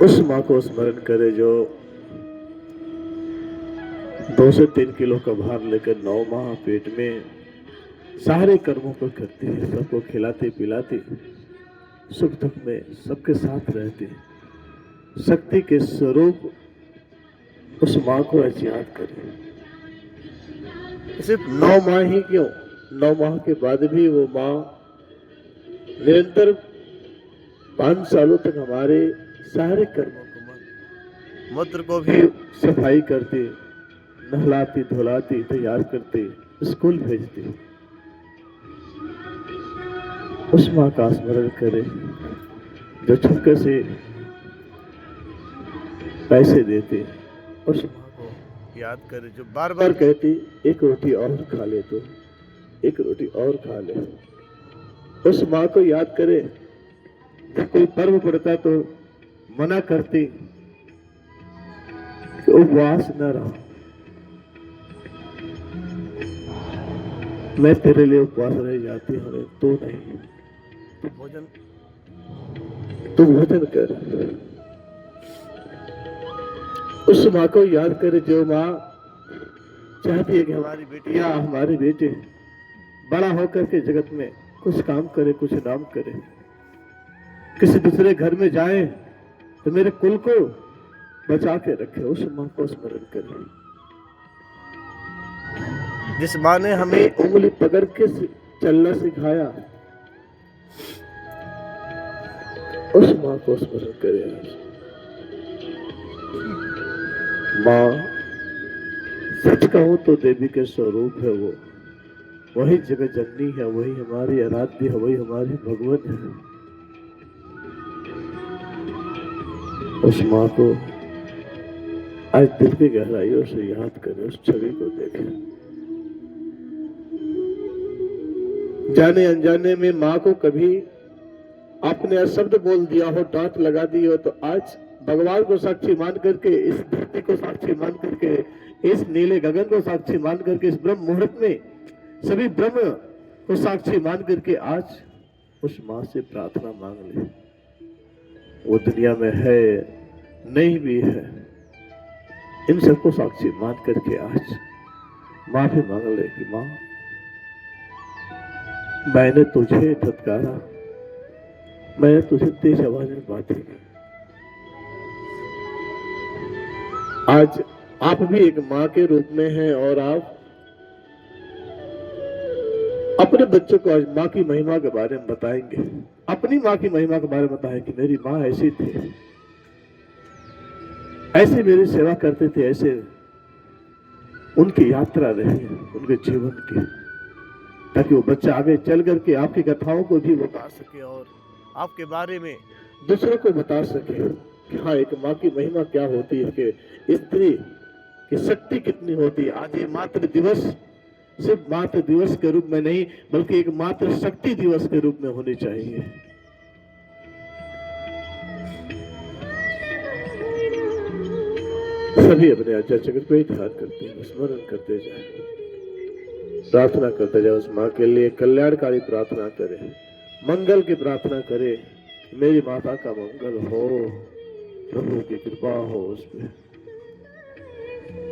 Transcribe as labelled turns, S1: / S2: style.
S1: उस माँ को स्मरण करे जो 2 से 3 किलो का भार लेकर 9 माह पेट में सारे कर्मों को करती है, सबको खिलाती पिलाती, सुख दुख में सबके साथ रहती, शक्ति के स्वरूप उस माँ को ऐसे याद करें। सिर्फ 9 माह ही क्यों, 9 माह के बाद भी वो माँ निरंतर 5 सालों तक हमारे सारे कर्मों को, मूत्र को भी सफाई करती, नहलाती धुलाती, तैयार करती, स्कूल भेजती। उस माँ का स्मरण करें जो छुपके से पैसे देती, उस माँ को याद करें जो बार बार कहती एक रोटी और खा ले, तो एक रोटी और खा ले। उस माँ को याद करें जब कोई पर्व पड़ता तो मना करती कि उपवास न रहो, मैं तेरे लिए उपवास रह जाती हूँ, तू नहीं, तू भोजन कर। उस माँ को याद करे जो माँ चाहती है कि हमारी बेटियां, हमारे बेटे बड़ा होकर के जगत में कुछ काम करे, कुछ नाम करे, किसी दूसरे घर में जाए तो मेरे कुल को बचा के रखे। उस माँ को स्मरण करें जिस माँ ने हमें उंगली पकड़ के चलना सिखाया, उस माँ को स्मरण करें। माँ सच कहूं तो देवी के स्वरूप है, वो वही जगत जननी है, वही हमारी आराध्य है, वही हमारी भगवत है। उस माँ को आज दिल की गहराइयों से याद करें, उस छवि को देखें। जाने अनजाने में माँ को कभी आपने अशब्द बोल दिया हो, डांट लगा दी हो, तो आज भगवान को साक्षी मान करके, इस धरती को साक्षी मान करके, इस नीले गगन को साक्षी मान करके, इस ब्रह्म मुहूर्त में सभी ब्रह्म को साक्षी मान करके आज उस माँ से प्रार्थना मांग ले। वो दुनिया में है, नहीं भी है, इन सबको साक्षी मान करके आज माफी मांग ले कि माँ मैंने तुझे धत्कारा, मैंने तुझे तेज आवाज में बातें की। आज आप भी एक माँ के रूप में हैं और आप अपने बच्चों को आज माँ की महिमा के बारे में बताएंगे, अपनी माँ की महिमा के बारे में बताएं कि मेरी माँ ऐसी थी, ऐसे मेरी सेवा करते थे, ऐसे उनकी यात्रा रही उनके जीवन की, ताकि वो बच्चा आगे चल करके आपकी कथाओं को भी बता सके और आपके बारे में दूसरों को बता सके कि हाँ एक माँ की महिमा क्या होती है, कि स्त्री की शक्ति कितनी होती है। आज ये मातृ दिवस सिर्फ मातृ दिवस के रूप में नहीं, बल्कि एक मातृ शक्ति दिवस के रूप में होनी चाहिए। सभी अपने आचार्य चक्र को ही ध्यान करते हैं, स्मरण करते जाए, प्रार्थना करते जाए, उस माँ के लिए कल्याणकारी प्रार्थना करें, मंगल की प्रार्थना करें, मेरी माता का मंगल हो, प्रभु की कृपा हो उस पर।